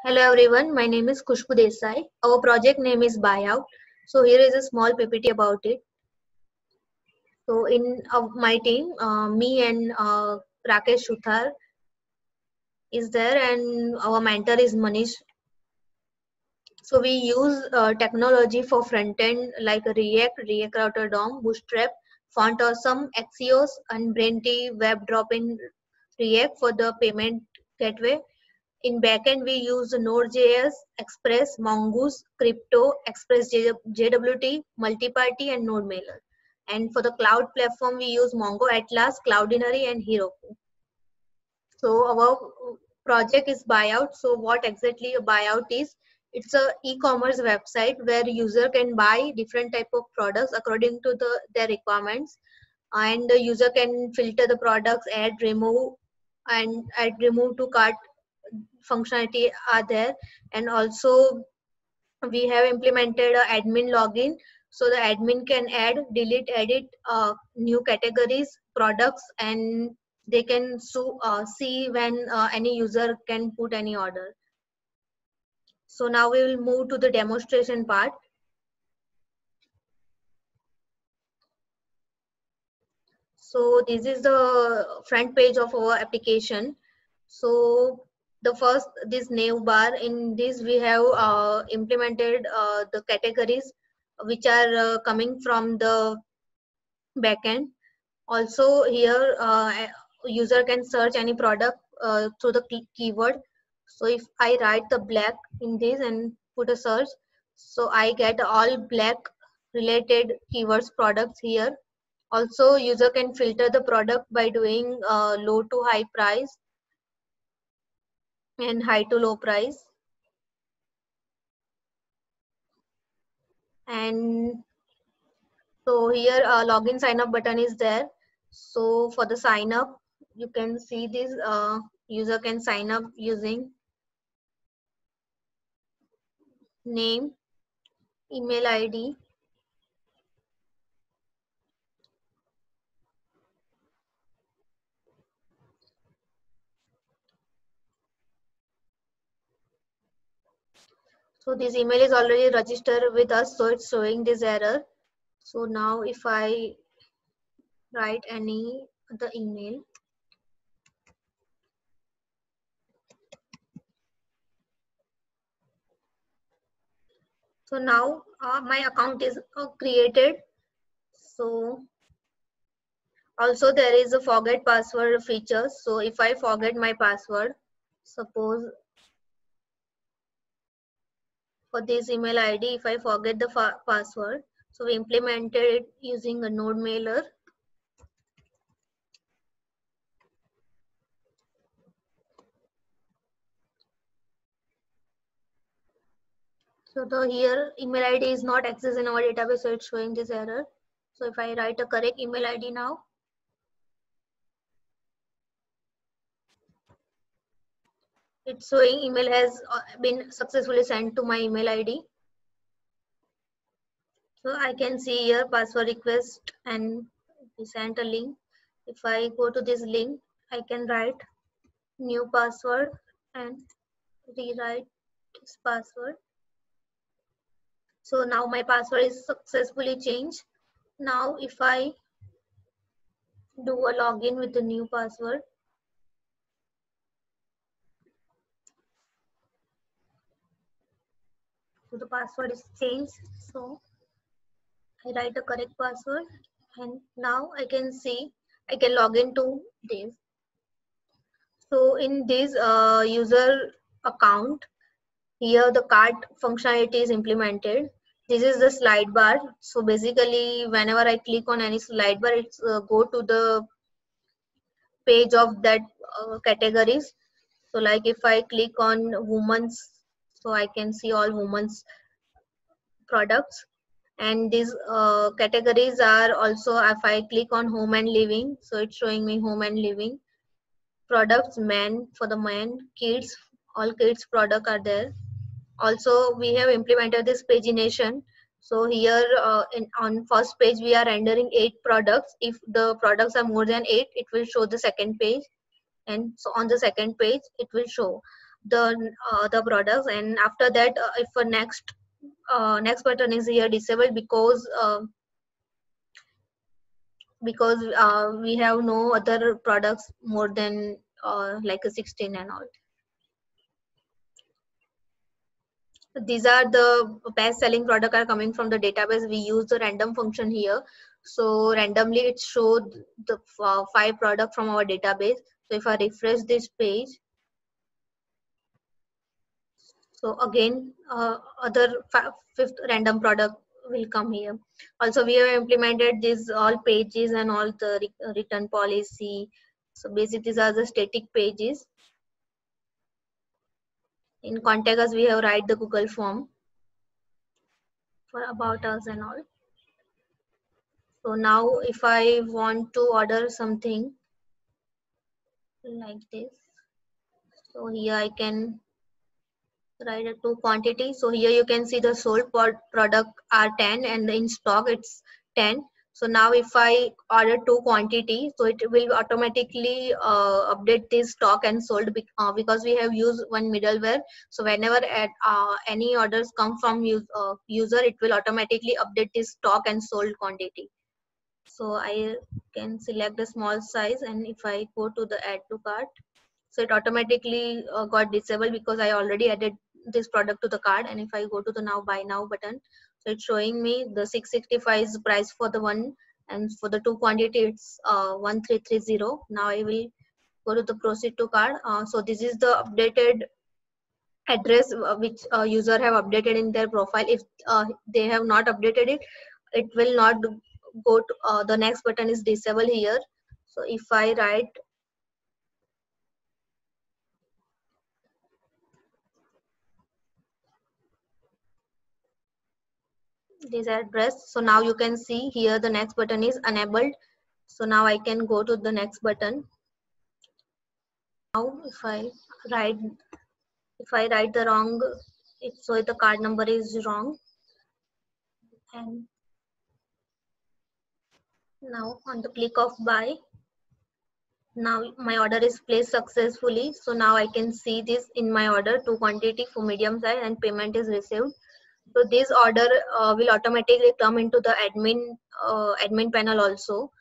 Hello everyone, my name is Kushbu Desai. Our project name is Buyout. So here is a small PPT about it. So in my team, me and Rakesh Shuthar is there, and our mentor is Manish. So we use technology for front end like React Router DOM, Bootstrap, Font Awesome, Axios, and Braintree WebDrop in React for the payment gateway. In backend, we use Node.js, Express, Mongoose, Crypto, Express JWT, Multiparty, and NodeMailer. And for the cloud platform, we use Mongo Atlas, Cloudinary, and Heroku. So our project is Buyout. So what exactly a buyout is? It's a e-commerce website where user can buy different type of products according to their requirements, and the user can filter the products, add, remove to cart functionality are there. And also we have implemented a admin login, so the admin can add, delete, edit new categories, products, and they can see when any user can put any order. So now we will move to the demonstration part. So this is the front page of our application. So the first, this nav bar, in this we have implemented the categories which are coming from the backend. Also here user can search any product through the keyword. So if I write the black in this and put a search, so I get all black related keywords products here. Also user can filter the product by doing low to high price and high to low price. And so here login sign up button is there. So for the sign up, you can see this user can sign up using name, email ID, so this email is already registered with us, so it's showing this error. So now if I write any the email, so now my account is created. So also there is a forget password feature. So if I forget my password, suppose for this email ID, if I forget the password, so we implemented it using a NodeMailer. So the here email ID is not accessed in our database, so it's showing this error. So if I write a correct email ID now, it's showing email has been successfully sent to my email ID. So I can see here password request and we sent a link. If I go to this link, I can write new password and rewrite this password. So now my password is successfully changed. Now if I do a login with the new password, so the password is changed. So I write a correct password and now I can see I can log into this. So in this user account, here the cart functionality is implemented. This is the slide bar. So basically whenever I click on any slide bar, it's go to the page of that categories. So like if I click on women's, so I can see all women's products. And these categories are also, if I click on home and living, so it's showing me home and living products, men for the men, kids, all kids product are there. Also we have implemented this pagination. So here on first page we are rendering 8 products. If the products are more than 8, it will show the second page, and so on the second page it will show. the products. And after that, if a next button is here disabled because we have no other products more than like a 16 and all. These are the best selling product are coming from the database. We use the random function here, so randomly it showed the 5 product from our database. So if I refresh this page, so again other fifth random product will come here. Also we have implemented these all pages and all the return policy. So basically these are the static pages. In contact us we have write the Google form for about us and all. So now if I want to order something like this, so here I can write a to quantity. So here you can see the sold product are 10 and in stock it's 10. So now if I order 2 quantity, so it will automatically update this stock and sold because we have used one middleware. So whenever any orders come from user, it will automatically update this stock and sold quantity. So I can select the small size, and if I go to the add to cart, so it automatically got disabled because I already added this product to the cart. And if I go to the now buy now button, so it's showing me the 665 is price for the one, and for the 2 quantity it's 1330. Now I will go to the proceed to cart. So this is the updated address which user have updated in their profile. If they have not updated it, it will not go to the next button is disable here. So if I write this address, so now you can see here the next button is enabled. So now I can go to the next button. Now if I write the wrong, so the card number is wrong. And now on the click of buy, now my order is placed successfully. So now I can see this in my order 2 quantity for medium size and payment is received. So this order will automatically come into the admin panel also.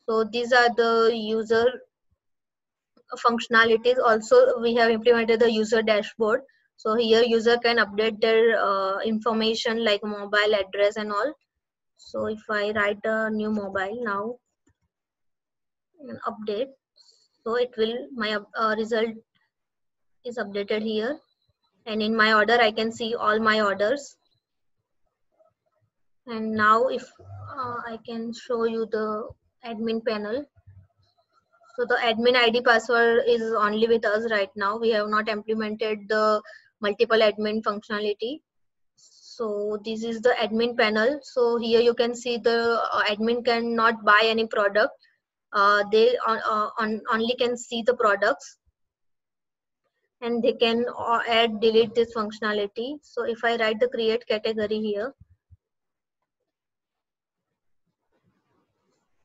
So these are the user functionalities. Also we have implemented the user dashboard. So here user can update their information like mobile address and all. So if I write a new mobile now and update, so it will my result is updated here, and in my order I can see all my orders. And now if I can show you the admin panel. So the admin ID password is only with us right now. We have not implemented the multiple admin functionality. So this is the admin panel. So here you can see the admin cannot buy any product. They only can see the products, and they can add delete this functionality. So if I write the create category here,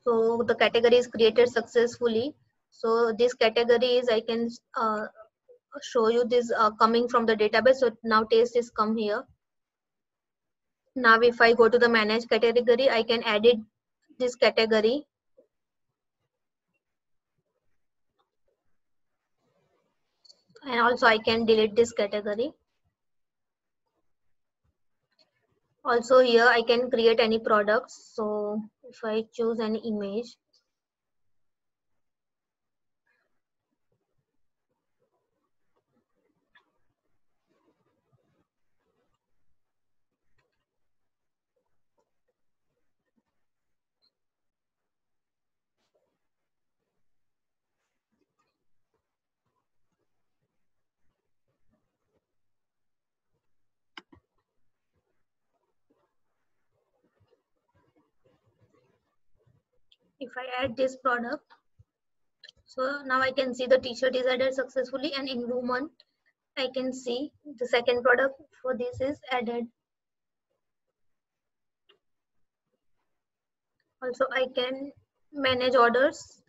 so the category is created successfully. So this category is I can show you this coming from the database. So now taste is come here. Now if I go to the manage category, I can edit this category. And also I can delete this category. Also here I can create any products. So if I choose an image, if I add this product, so now I can see the t-shirt is added successfully, and in woman I can see the second product for this is added. Also I can manage orders.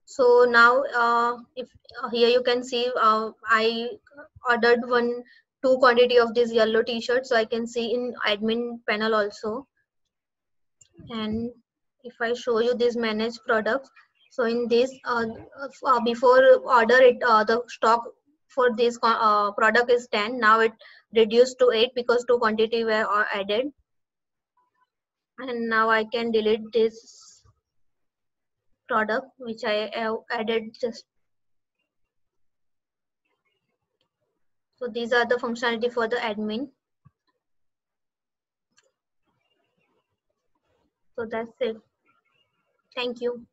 So now if here you can see I ordered two quantity of this yellow t-shirt, so I can see in admin panel also. And if I show you this manage products, so in this before order it the stock for this product is 10, now it reduced to 8 because two quantity were added. And now I can delete this product which I have added just. So these are the functionality for the admin. So that's it. Thank you.